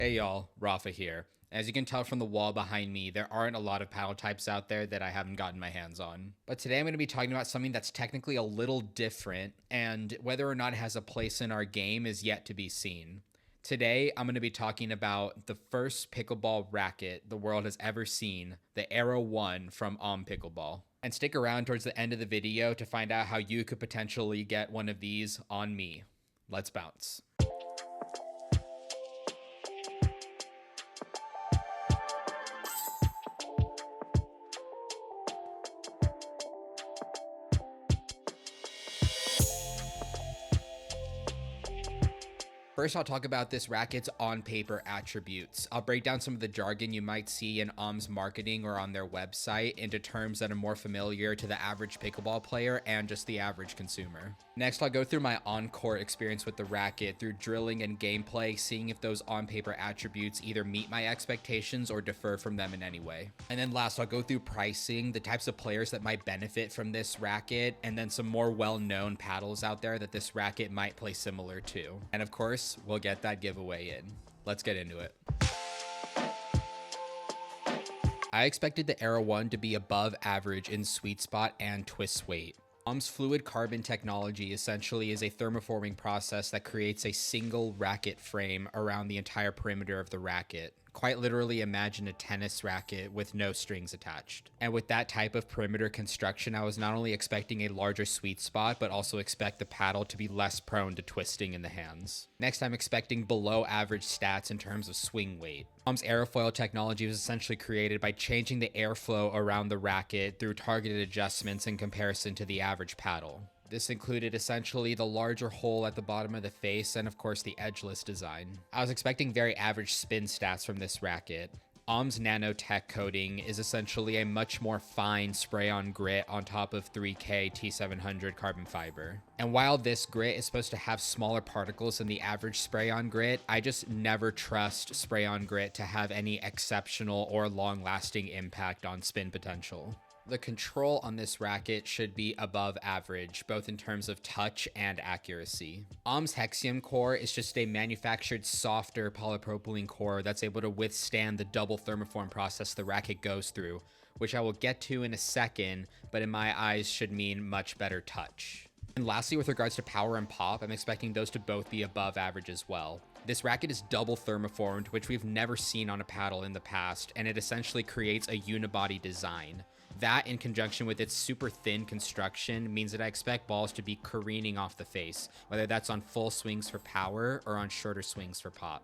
Hey y'all, Rafa here. As you can tell from the wall behind me, there aren't a lot of paddle types out there that I haven't gotten my hands on. But today I'm going to be talking about something that's technically a little different, and whether or not it has a place in our game is yet to be seen. Today, I'm going to be talking about the first pickleball racket the world has ever seen, the Aero1 from Pickleball. And stick around towards the end of the video to find out how you could potentially get one of these on me. Let's bounce. First, I'll talk about this racket's on-paper attributes. I'll break down some of the jargon you might see in marketing or on their website into terms that are more familiar to the average pickleball player and just the average consumer. Next, I'll go through my on-court experience with the racket through drilling and gameplay, seeing if those on-paper attributes either meet my expectations or differ from them in any way. And then last, I'll go through pricing, the types of players that might benefit from this racket, and then some more well-known paddles out there that this racket might play similar to. And of course, we'll get that giveaway in. Let's get into it. I expected the Aero1 to be above average in sweet spot and twist weight. Fluid carbon technology essentially is a thermoforming process that creates a single racket frame around the entire perimeter of the racket. Quite literally imagine a tennis racket with no strings attached. And with that type of perimeter construction, I was not only expecting a larger sweet spot, but also expect the paddle to be less prone to twisting in the hands. Next, I'm expecting below average stats in terms of swing weight. Aerofoil technology was essentially created by changing the airflow around the racket through targeted adjustments in comparison to the average paddle. This included essentially the larger hole at the bottom of the face and of course the edgeless design. I was expecting very average spin stats from this racket. Nanotech coating is essentially a much more fine spray-on grit on top of 3K T700 carbon fiber. And while this grit is supposed to have smaller particles than the average spray-on grit, I just never trust spray-on grit to have any exceptional or long-lasting impact on spin potential. The control on this racket should be above average, both in terms of touch and accuracy. Hexium core is just a manufactured softer polypropylene core that's able to withstand the double thermoform process the racket goes through, which I will get to in a second, but in my eyes should mean much better touch. And lastly, with regards to power and pop, I'm expecting those to both be above average as well. This racket is double thermoformed, which we've never seen on a paddle in the past, and it essentially creates a unibody design. That, in conjunction with its super thin construction, means that I expect balls to be careening off the face, whether that's on full swings for power or on shorter swings for pop.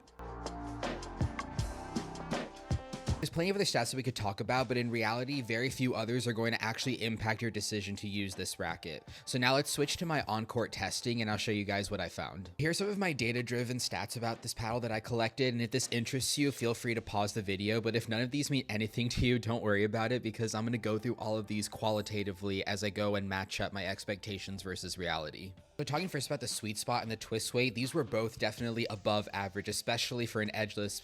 There's plenty of other stats that we could talk about, but in reality, very few others are going to actually impact your decision to use this racket. So now let's switch to my on-court testing and I'll show you guys what I found. Here's some of my data-driven stats about this paddle that I collected, and if this interests you, feel free to pause the video, but if none of these mean anything to you, don't worry about it because I'm going to go through all of these qualitatively as I go and match up my expectations versus reality. So talking first about the sweet spot and the twist weight, these were both definitely above average, especially for an edgeless...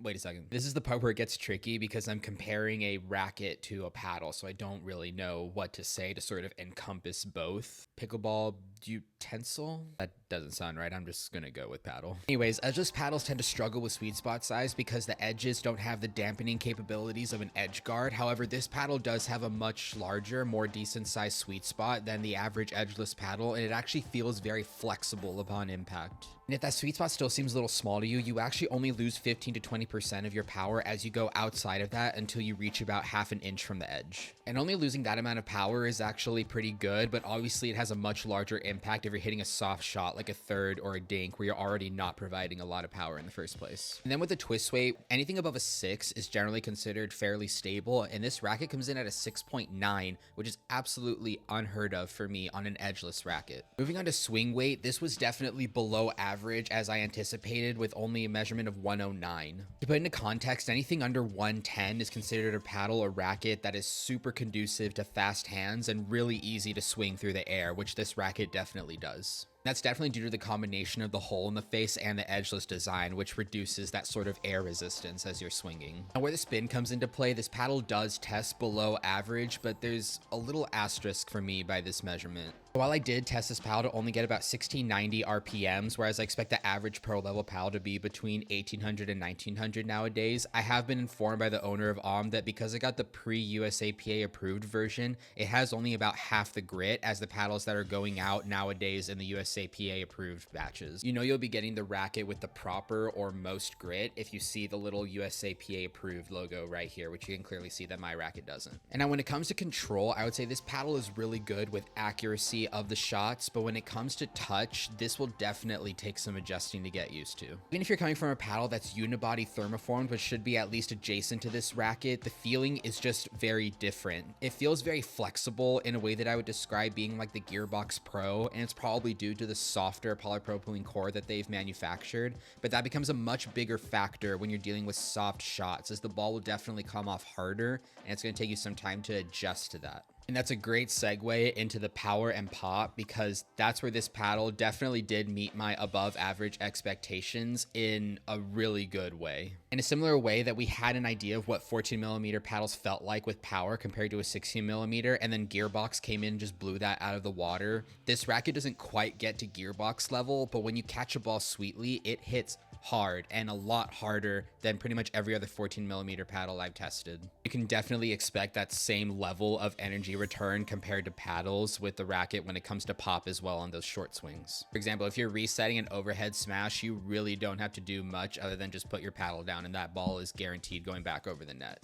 Wait a second. This is the part where it gets tricky because I'm comparing a racket to a paddle, so I don't really know what to say to sort of encompass both. Pickleball utensil? That doesn't sound right. I'm just gonna go with paddle. Anyways, edgeless paddles tend to struggle with sweet spot size because the edges don't have the dampening capabilities of an edge guard. However, this paddle does have a much larger, more decent sized sweet spot than the average edgeless paddle, and it actually feels very flexible upon impact. And if that sweet spot still seems a little small to you, you actually only lose 15 to 20% of your power as you go outside of that until you reach about half an inch from the edge. And only losing that amount of power is actually pretty good, but obviously it has a much larger impact if you're hitting a soft shot like a third or a dink where you're already not providing a lot of power in the first place. And then with the twist weight, anything above a 6 is generally considered fairly stable, and this racket comes in at a 6.9, which is absolutely unheard of for me on an edgeless racket. Moving on to swing weight, this was definitely below average as I anticipated with only a measurement of 109. To put into context, anything under 110 is considered a paddle or racket that is super conducive to fast hands and really easy to swing through the air, which this racket definitely does. That's definitely due to the combination of the hole in the face and the edgeless design, which reduces that sort of air resistance as you're swinging. Now, where the spin comes into play, this paddle does test below average, but there's a little asterisk for me by this measurement. While I did test this paddle to only get about 1690 RPMs, whereas I expect the average pro level paddle to be between 1800 and 1900 nowadays, I have been informed by the owner of that because I got the pre-USAPA approved version, it has only about half the grit as the paddles that are going out nowadays in the USAPA approved batches. You know you'll be getting the racket with the proper or most grit if you see the little USAPA approved logo right here, which you can clearly see that my racket doesn't. And now when it comes to control, I would say this paddle is really good with accuracy of the shots, but when it comes to touch, this will definitely take some adjusting to get used to. Even if you're coming from a paddle that's unibody thermoformed, which should be at least adjacent to this racket, the feeling is just very different. It feels very flexible in a way that I would describe being like the Gearbox Pro, and it's probably due to the softer polypropylene core that they've manufactured, but that becomes a much bigger factor when you're dealing with soft shots, as the ball will definitely come off harder, and it's going to take you some time to adjust to that. And that's a great segue into the power and pop, because that's where this paddle definitely did meet my above average expectations in a really good way. In a similar way that we had an idea of what 14mm paddles felt like with power compared to a 16mm, and then Gearbox came in and just blew that out of the water. This racket doesn't quite get to Gearbox level, but when you catch a ball sweetly, it hits hard, and a lot harder than pretty much every other 14mm paddle I've tested. You can definitely expect that same level of energy return compared to paddles with the racket when it comes to pop as well on those short swings. For example, if you're resetting an overhead smash, you really don't have to do much other than just put your paddle down and that ball is guaranteed going back over the net.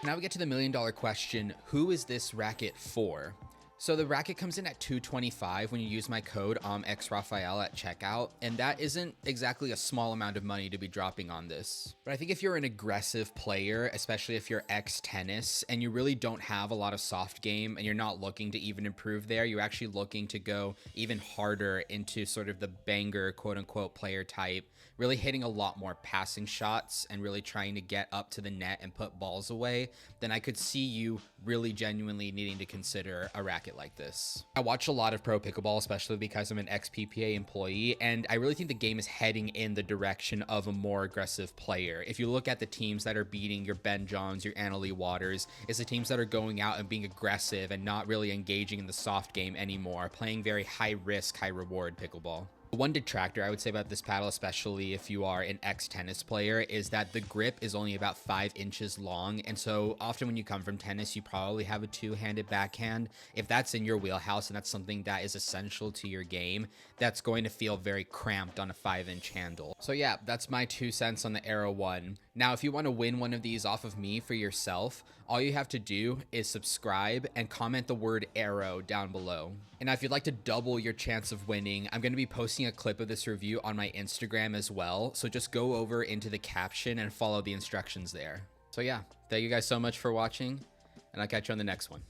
Now we get to the million-dollar question, who is this racket for? So the racket comes in at $225 when you use my code XRaphael at checkout, and that isn't exactly a small amount of money to be dropping on this. But I think if you're an aggressive player, especially if you're ex-tennis and you really don't have a lot of soft game and you're not looking to even improve there, you're actually looking to go even harder into sort of the banger quote-unquote player type, really hitting a lot more passing shots and really trying to get up to the net and put balls away, then I could see you really genuinely needing to consider a racket like this. I watch a lot of pro pickleball, especially because I'm an ex-PPA employee, and I really think the game is heading in the direction of a more aggressive player. If you look at the teams that are beating your Ben Johns, your Annalee Waters, it's the teams that are going out and being aggressive and not really engaging in the soft game anymore, playing very high risk, high reward pickleball. One detractor I would say about this paddle, especially if you are an ex-tennis player, is that the grip is only about 5 inches long, and so often when you come from tennis, you probably have a two-handed backhand. If that's in your wheelhouse and that's something that is essential to your game, that's going to feel very cramped on a 5-inch handle. So yeah, that's my 2 cents on the Aero1. Now, if you want to win one of these off of me for yourself, all you have to do is subscribe and comment the word Aero down below. And now if you'd like to double your chance of winning, I'm going to be posting a clip of this review on my Instagram as well. So just go over into the caption and follow the instructions there. So yeah, thank you guys so much for watching, and I'll catch you on the next one.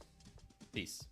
Peace.